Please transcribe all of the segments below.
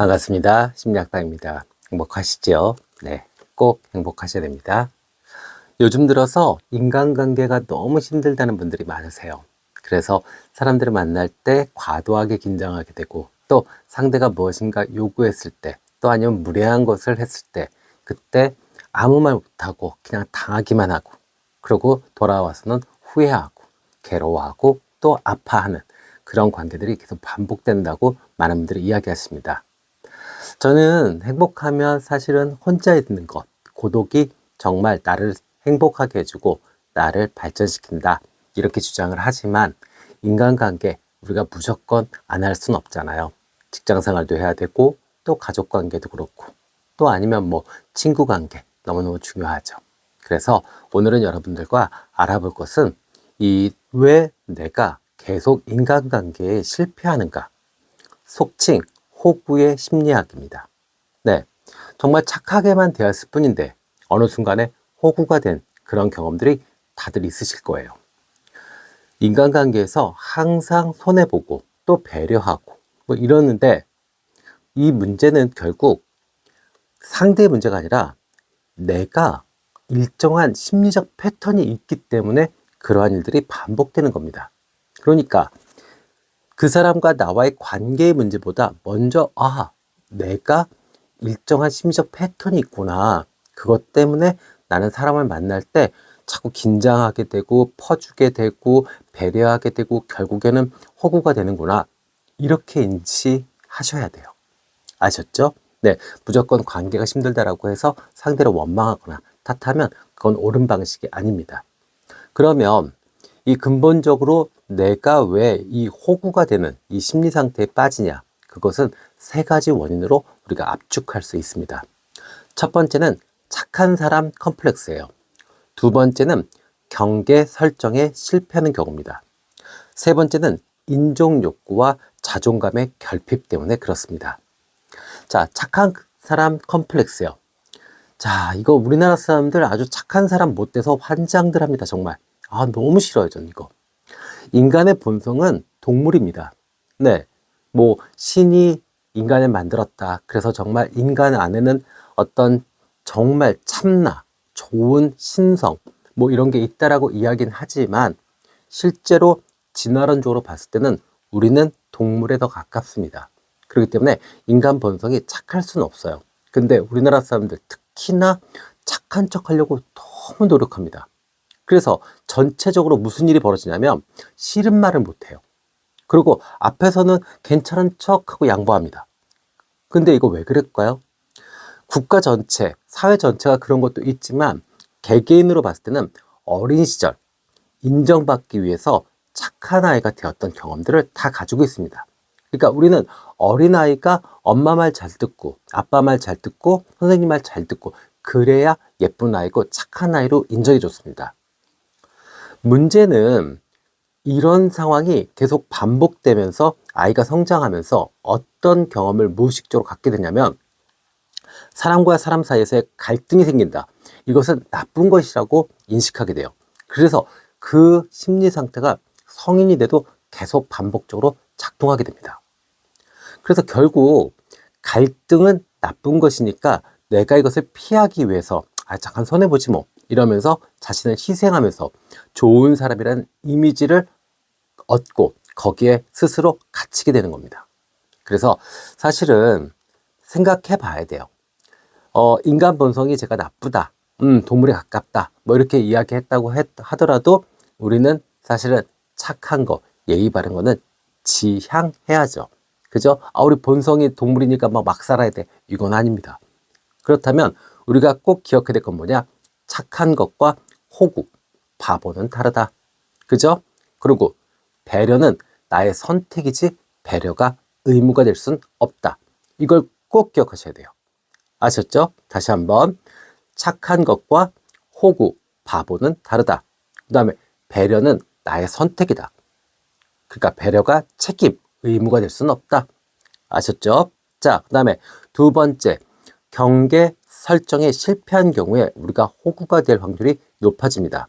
반갑습니다. 심리학당입니다. 행복하시죠? 네, 꼭 행복하셔야 됩니다. 요즘 들어서 인간관계가 너무 힘들다는 분들이 많으세요. 그래서 사람들을 만날 때 과도하게 긴장하게 되고, 또 상대가 무엇인가 요구했을 때, 또 아니면 무례한 것을 했을 때, 그때 아무 말 못하고 그냥 당하기만 하고, 그러고 돌아와서는 후회하고, 괴로워하고, 또 아파하는 그런 관계들이 계속 반복된다고 많은 분들이 이야기하십니다. 저는 행복하면 사실은 혼자 있는 것, 고독이 정말 나를 행복하게 해주고 나를 발전시킨다. 이렇게 주장을 하지만 인간관계, 우리가 무조건 안 할 순 없잖아요. 직장 생활도 해야 되고 또 가족 관계도 그렇고 또 아니면 뭐 친구 관계 너무너무 중요하죠. 그래서 오늘은 여러분들과 알아볼 것은 왜 내가 계속 인간관계에 실패하는가? 속칭 호구의 심리학입니다. 네, 정말 착하게만 대했을 뿐인데 어느 순간에 호구가 된 그런 경험들이 다들 있으실 거예요. 인간관계에서 항상 손해보고 또 배려하고 뭐 이러는데 이 문제는 결국 상대의 문제가 아니라 내가 일정한 심리적 패턴이 있기 때문에 그러한 일들이 반복되는 겁니다. 그러니까 그 사람과 나와의 관계의 문제보다 먼저 내가 일정한 심리적 패턴이 있구나. 그것 때문에 나는 사람을 만날 때 자꾸 긴장하게 되고 퍼주게 되고 배려하게 되고 결국에는 호구가 되는구나. 이렇게 인지하셔야 돼요. 아셨죠? 네, 무조건 관계가 힘들다라고 해서 상대를 원망하거나 탓하면 그건 옳은 방식이 아닙니다. 그러면 이 근본적으로 내가 왜 이 호구가 되는 이 심리 상태에 빠지냐? 그것은 세 가지 원인으로 우리가 압축할 수 있습니다. 첫 번째는 착한 사람 컴플렉스예요. 두 번째는 경계 설정에 실패하는 경우입니다. 세 번째는 인종 욕구와 자존감의 결핍 때문에 그렇습니다. 자, 착한 사람 컴플렉스요. 자, 이거 우리나라 사람들 아주 착한 사람 못 돼서 환장들 합니다, 정말. 너무 싫어요, 전 이거. 인간의 본성은 동물입니다. 네, 뭐 신이 인간을 만들었다. 그래서 정말 인간 안에는 어떤 정말 참나, 좋은 신성, 뭐 이런 게 있다라고 이야기는 하지만 실제로 진화론적으로 봤을 때는 우리는 동물에 더 가깝습니다. 그렇기 때문에 인간 본성이 착할 수는 없어요. 근데 우리나라 사람들 특히나 착한 척 하려고 너무 노력합니다. 그래서 전체적으로 무슨 일이 벌어지냐면 싫은 말을 못해요. 그리고 앞에서는 괜찮은 척하고 양보합니다. 근데 이거 왜 그럴까요? 국가 전체, 사회 전체가 그런 것도 있지만 개개인으로 봤을 때는 어린 시절 인정받기 위해서 착한 아이가 되었던 경험들을 다 가지고 있습니다. 그러니까 우리는 어린아이가 엄마 말 잘 듣고 아빠 말 잘 듣고 선생님 말 잘 듣고 그래야 예쁜 아이고 착한 아이로 인정해 줬습니다. 문제는 이런 상황이 계속 반복되면서 아이가 성장하면서 어떤 경험을 무의식적으로 갖게 되냐면 사람과 사람 사이에서 갈등이 생긴다. 이것은 나쁜 것이라고 인식하게 돼요. 그래서 그 심리 상태가 성인이 돼도 계속 반복적으로 작동하게 됩니다. 그래서 결국 갈등은 나쁜 것이니까 내가 이것을 피하기 위해서 잠깐 손해보지 뭐 이러면서 자신을 희생하면서 좋은 사람이라는 이미지를 얻고 거기에 스스로 갇히게 되는 겁니다. 그래서 사실은 생각해 봐야 돼요. 인간 본성이 제가 나쁘다, 동물에 가깝다, 뭐 이렇게 이야기했다고 하더라도 우리는 사실은 착한 거, 예의 바른 거는 지향해야죠. 그죠? 우리 본성이 동물이니까 막 살아야 돼. 이건 아닙니다. 그렇다면 우리가 꼭 기억해야 될 건 뭐냐? 착한 것과 호구, 바보는 다르다. 그죠? 그리고 배려는 나의 선택이지 배려가 의무가 될 순 없다. 이걸 꼭 기억하셔야 돼요. 아셨죠? 다시 한번 착한 것과 호구, 바보는 다르다. 그 다음에 배려는 나의 선택이다. 그러니까 배려가 책임, 의무가 될 수는 없다. 아셨죠? 자, 그 다음에 두 번째, 경계 설정에 실패한 경우에 우리가 호구가 될 확률이 높아집니다.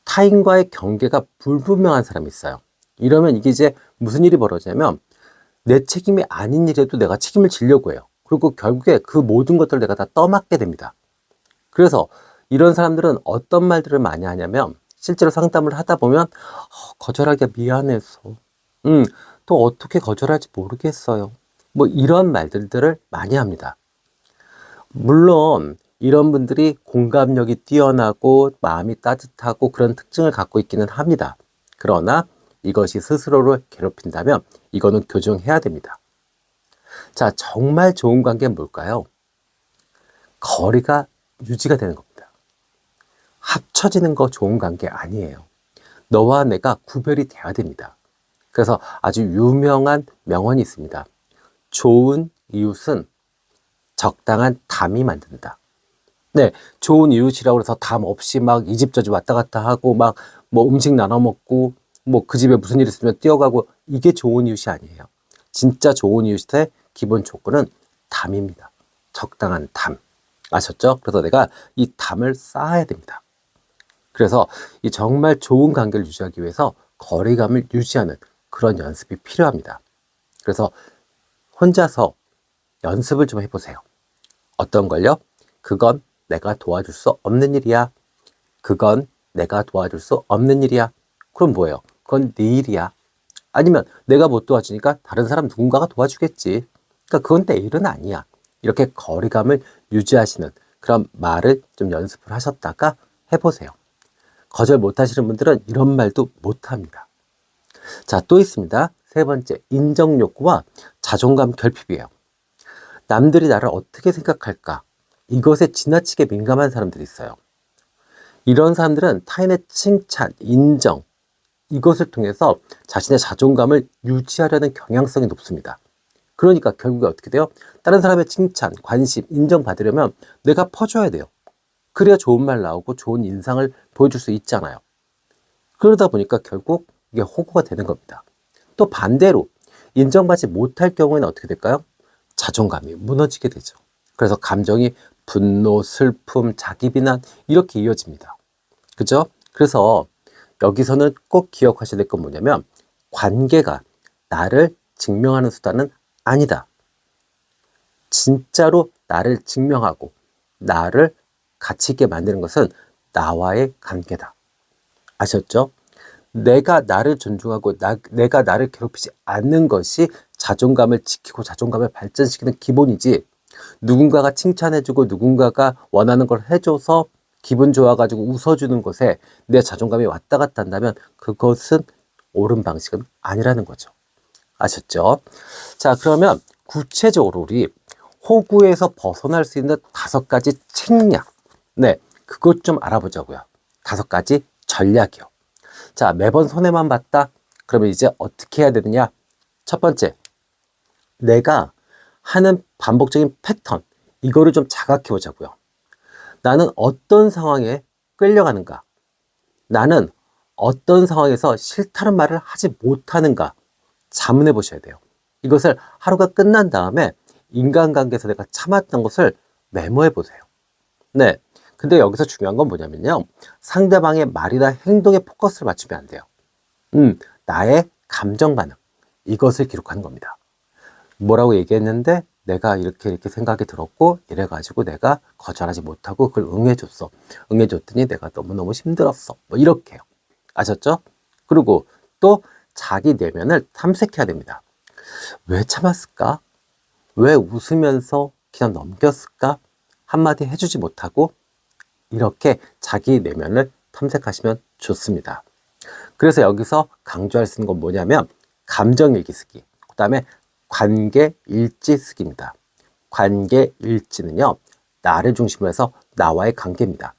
타인과의 경계가 불분명한 사람이 있어요. 이러면 이게 이제 무슨 일이 벌어지냐면 내 책임이 아닌 일에도 내가 책임을 지려고 해요. 그리고 결국에 그 모든 것들을 내가 다 떠맡게 됩니다. 그래서 이런 사람들은 어떤 말들을 많이 하냐면, 실제로 상담을 하다 보면 거절하기가 미안해서 또 어떻게 거절할지 모르겠어요, 뭐 이런 말들을 많이 합니다. 물론 이런 분들이 공감력이 뛰어나고 마음이 따뜻하고 그런 특징을 갖고 있기는 합니다. 그러나 이것이 스스로를 괴롭힌다면 이거는 교정해야 됩니다. 자, 정말 좋은 관계는 뭘까요? 거리가 유지가 되는 겁니다. 합쳐지는 거 좋은 관계 아니에요. 너와 내가 구별이 돼야 됩니다. 그래서 아주 유명한 명언이 있습니다. 좋은 이웃은 적당한 담이 만든다. 네, 좋은 이웃이라고 해서 담 없이 막 이 집 저 집 왔다 갔다 하고 막 뭐 음식 나눠 먹고 뭐 그 집에 무슨 일 있으면 뛰어가고, 이게 좋은 이웃이 아니에요. 진짜 좋은 이웃의 기본 조건은 담입니다. 적당한 담. 아셨죠? 그래서 내가 이 담을 쌓아야 됩니다. 그래서 이 정말 좋은 관계를 유지하기 위해서 거리감을 유지하는 그런 연습이 필요합니다. 그래서 혼자서 연습을 좀 해보세요. 어떤 걸요? 그건 내가 도와줄 수 없는 일이야. 그건 내가 도와줄 수 없는 일이야. 그럼 뭐예요? 그건 네 일이야. 아니면 내가 못 도와주니까 다른 사람 누군가가 도와주겠지. 그러니까 그건 내 일은 아니야. 이렇게 거리감을 유지하시는 그런 말을 좀 연습을 하셨다가 해보세요. 거절 못 하시는 분들은 이런 말도 못 합니다. 자, 또 있습니다. 세 번째, 인정 욕구와 자존감 결핍이에요. 남들이 나를 어떻게 생각할까? 이것에 지나치게 민감한 사람들이 있어요. 이런 사람들은 타인의 칭찬, 인정, 이것을 통해서 자신의 자존감을 유지하려는 경향성이 높습니다. 그러니까 결국에 어떻게 돼요? 다른 사람의 칭찬, 관심, 인정받으려면 내가 퍼줘야 돼요. 그래야 좋은 말 나오고 좋은 인상을 보여줄 수 있잖아요. 그러다 보니까 결국 이게 호구가 되는 겁니다. 또 반대로 인정받지 못할 경우에는 어떻게 될까요? 자존감이 무너지게 되죠. 그래서 감정이 분노, 슬픔, 자기 비난 이렇게 이어집니다. 그죠? 그래서 여기서는 꼭 기억하셔야 될 건 뭐냐면, 관계가 나를 증명하는 수단은 아니다. 진짜로 나를 증명하고 나를 가치 있게 만드는 것은 나와의 관계다. 아셨죠? 내가 나를 존중하고 내가 나를 괴롭히지 않는 것이 자존감을 지키고 자존감을 발전시키는 기본이지, 누군가가 칭찬해주고 누군가가 원하는 걸 해줘서 기분 좋아가지고 웃어주는 것에 내 자존감이 왔다 갔다 한다면 그것은 옳은 방식은 아니라는 거죠. 아셨죠? 자, 그러면 구체적으로 우리 호구에서 벗어날 수 있는 5가지 책략, 네, 그것 좀 알아보자고요. 5가지 전략이요. 자, 매번 손해만 봤다? 그러면 이제 어떻게 해야 되느냐? 첫 번째, 내가 하는 반복적인 패턴, 이거를 좀 자각해 보자고요. 나는 어떤 상황에 끌려가는가? 나는 어떤 상황에서 싫다는 말을 하지 못하는가? 자문해 보셔야 돼요. 이것을 하루가 끝난 다음에 인간관계에서 내가 참았던 것을 메모해 보세요. 네. 근데 여기서 중요한 건 뭐냐면요, 상대방의 말이나 행동에 포커스를 맞추면 안 돼요. 나의 감정 반응, 이것을 기록하는 겁니다. 뭐라고 얘기했는데 내가 이렇게 생각이 들었고, 이래가지고 내가 거절하지 못하고 그걸 응해줬어. 응해줬더니 내가 너무너무 힘들었어. 뭐 이렇게요. 아셨죠? 그리고 또 자기 내면을 탐색해야 됩니다. 왜 참았을까? 왜 웃으면서 그냥 넘겼을까? 한마디 해주지 못하고, 이렇게 자기 내면을 탐색하시면 좋습니다. 그래서 여기서 강조할 수 있는 건 뭐냐면, 감정일기 쓰기, 그 다음에 관계일지 쓰기입니다. 관계일지는요, 나를 중심으로 해서 나와의 관계입니다.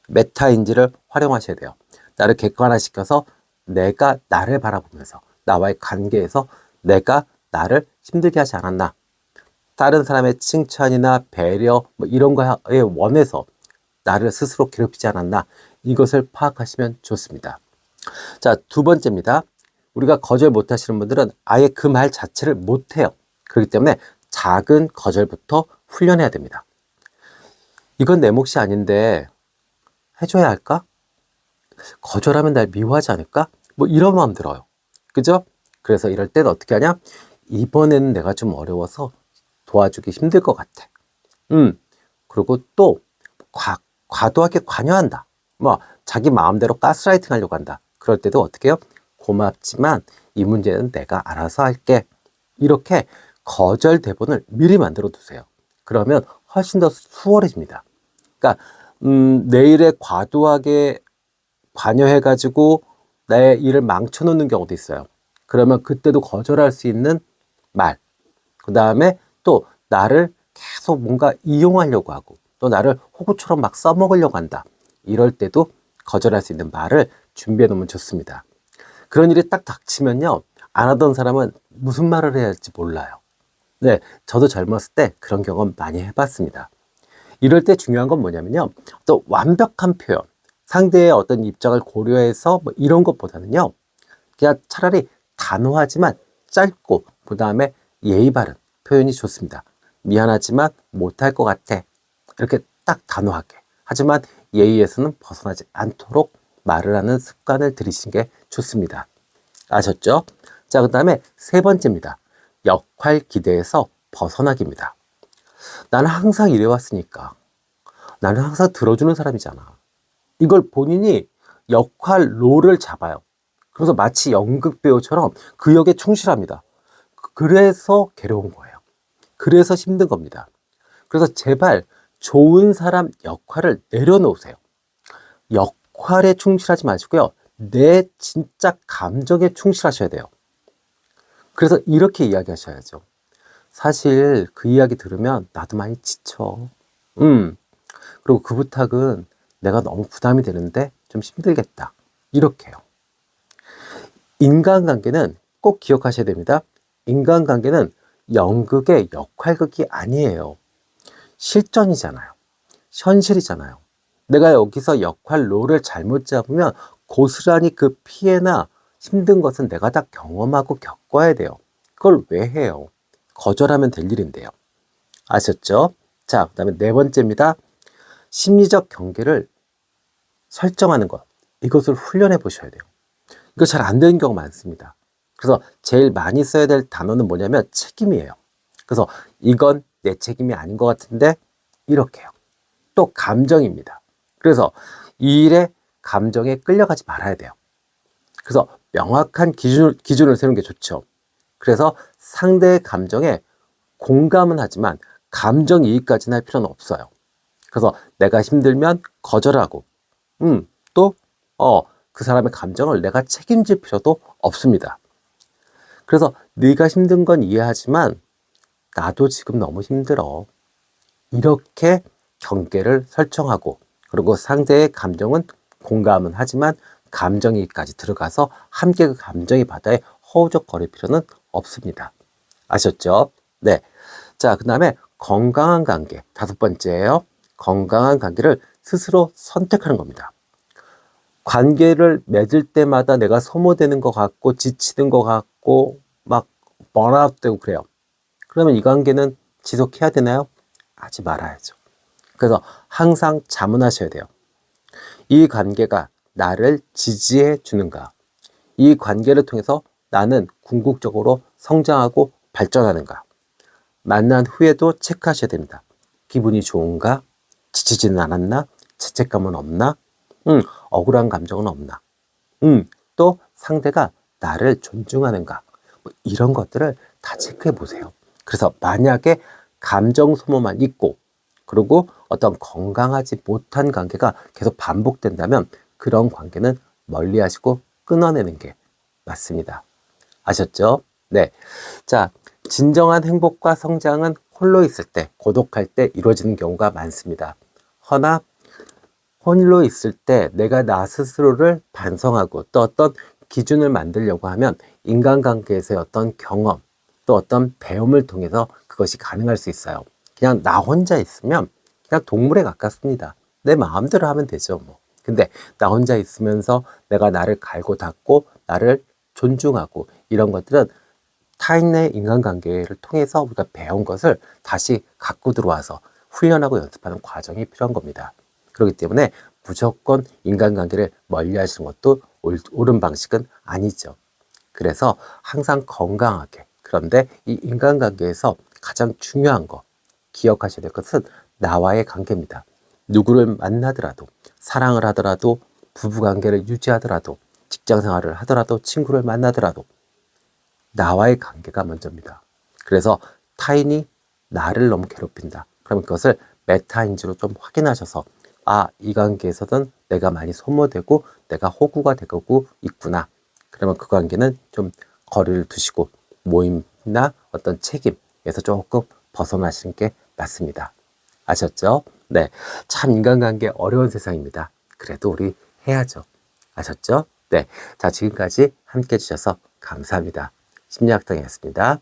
메타인지를 활용하셔야 돼요. 나를 객관화시켜서 내가 나를 바라보면서 나와의 관계에서 내가 나를 힘들게 하지 않았나, 다른 사람의 칭찬이나 배려 뭐 이런 거에 원해서 나를 스스로 괴롭히지 않았나, 이것을 파악하시면 좋습니다. 자, 2번째입니다. 우리가 거절 못 하시는 분들은 아예 그 말 자체를 못 해요. 그렇기 때문에 작은 거절부터 훈련해야 됩니다. 이건 내 몫이 아닌데 해줘야 할까? 거절하면 날 미워하지 않을까? 뭐 이런 마음 들어요. 그죠? 그래서 이럴 때는 어떻게 하냐? 이번에는 내가 좀 어려워서 도와주기 힘들 것 같아. 그리고 또 과도하게 관여한다. 뭐 자기 마음대로 가스라이팅 하려고 한다. 그럴 때도 어떻게 해요? 고맙지만 이 문제는 내가 알아서 할게. 이렇게 거절 대본을 미리 만들어 두세요. 그러면 훨씬 더 수월해집니다. 그러니까 내 일에 과도하게 관여해가지고 내 일을 망쳐놓는 경우도 있어요. 그러면 그때도 거절할 수 있는 말. 그 다음에 또 나를 계속 뭔가 이용하려고 하고 또 나를 호구처럼 막 써먹으려고 한다. 이럴 때도 거절할 수 있는 말을 준비해 놓으면 좋습니다. 그런 일이 딱 닥치면요. 안 하던 사람은 무슨 말을 해야 할지 몰라요. 네, 저도 젊었을 때 그런 경험 많이 해봤습니다. 이럴 때 중요한 건 뭐냐면요. 또 완벽한 표현, 상대의 어떤 입장을 고려해서 뭐 이런 것보다는요. 그냥 차라리 단호하지만 짧고 그 다음에 예의 바른 표현이 좋습니다. 미안하지만 못할 것 같아. 이렇게 딱 단호하게. 하지만 예의에서는 벗어나지 않도록 말을 하는 습관을 들이시는 게 좋습니다. 아셨죠? 자, 그 다음에 세 번째입니다. 역할 기대에서 벗어나기입니다. 나는 항상 이래왔으니까. 나는 항상 들어주는 사람이잖아. 이걸 본인이 역할 롤을 잡아요. 그래서 마치 연극 배우처럼 그 역에 충실합니다. 그래서 괴로운 거예요. 그래서 힘든 겁니다. 그래서 제발 좋은 사람 역할을 내려놓으세요. 역할에 충실하지 마시고요. 내 진짜 감정에 충실하셔야 돼요. 그래서 이렇게 이야기하셔야죠. 사실 그 이야기 들으면 나도 많이 지쳐. 그리고 그 부탁은 내가 너무 부담이 되는데 좀 힘들겠다. 이렇게요. 인간관계는 꼭 기억하셔야 됩니다. 인간관계는 연극의 역할극이 아니에요. 실전이잖아요. 현실이잖아요. 내가 여기서 역할 롤을 잘못 잡으면 고스란히 그 피해나 힘든 것은 내가 다 경험하고 겪어야 돼요. 그걸 왜 해요? 거절하면 될 일인데요. 아셨죠? 자, 그 다음에 네 번째입니다. 심리적 경계를 설정하는 것. 이것을 훈련해 보셔야 돼요. 이거 잘 안 되는 경우가 많습니다. 그래서 제일 많이 써야 될 단어는 뭐냐면 책임이에요. 그래서 이건 내 책임이 아닌 것 같은데 이렇게요. 또 감정입니다. 그래서 이 일에 감정에 끌려가지 말아야 돼요. 그래서 명확한 기준을 세우는 게 좋죠. 그래서 상대의 감정에 공감은 하지만 감정이입까지는 할 필요는 없어요. 그래서 내가 힘들면 거절하고 또 그 사람의 감정을 내가 책임질 필요도 없습니다. 그래서 네가 힘든 건 이해하지만 나도 지금 너무 힘들어. 이렇게 경계를 설정하고 그리고 상대의 감정은 공감은 하지만 감정이입까지 들어가서 함께 그 감정의 바다에 허우적거릴 필요는 없습니다. 아셨죠? 네. 자, 그 다음에 건강한 관계. 다섯 번째예요. 건강한 관계를 스스로 선택하는 겁니다. 관계를 맺을 때마다 내가 소모되는 것 같고 지치는 것 같고 막 번아웃 되고 그래요. 그러면 이 관계는 지속해야 되나요? 하지 말아야죠. 그래서 항상 자문하셔야 돼요. 이 관계가 나를 지지해 주는가? 이 관계를 통해서 나는 궁극적으로 성장하고 발전하는가? 만난 후에도 체크하셔야 됩니다. 기분이 좋은가? 지치지는 않았나? 죄책감은 없나? 억울한 감정은 없나? 또 상대가 나를 존중하는가? 뭐 이런 것들을 다 체크해 보세요. 그래서 만약에 감정 소모만 있고 그리고 어떤 건강하지 못한 관계가 계속 반복된다면 그런 관계는 멀리 하시고 끊어내는 게 맞습니다. 아셨죠? 네. 자, 진정한 행복과 성장은 홀로 있을 때, 고독할 때 이루어지는 경우가 많습니다. 허나 홀로 있을 때 내가 나 스스로를 반성하고 또 어떤 기준을 만들려고 하면 인간관계에서의 어떤 경험 또 어떤 배움을 통해서 그것이 가능할 수 있어요. 그냥 나 혼자 있으면 그냥 동물에 가깝습니다. 내 마음대로 하면 되죠, 뭐. 근데 나 혼자 있으면서 내가 나를 갈고 닦고 나를 존중하고 이런 것들은 타인의 인간관계를 통해서 우리가 배운 것을 다시 갖고 들어와서 훈련하고 연습하는 과정이 필요한 겁니다. 그렇기 때문에 무조건 인간관계를 멀리 하시는 것도 옳은 방식은 아니죠. 그래서 항상 건강하게 그런데 이 인간관계에서 가장 중요한 거, 기억하셔야 될 것은 나와의 관계입니다. 누구를 만나더라도, 사랑을 하더라도, 부부관계를 유지하더라도, 직장생활을 하더라도, 친구를 만나더라도 나와의 관계가 먼저입니다. 그래서 타인이 나를 너무 괴롭힌다. 그러면 그것을 메타인지로 좀 확인하셔서 이 관계에서는 내가 많이 소모되고 내가 호구가 되고 있구나. 그러면 그 관계는 좀 거리를 두시고 모임이나 어떤 책임에서 조금 벗어나시는 게 맞습니다. 아셨죠? 네. 참 인간관계 어려운 세상입니다. 그래도 우리 해야죠. 아셨죠? 네. 자, 지금까지 함께 해주셔서 감사합니다. 심리학당이었습니다.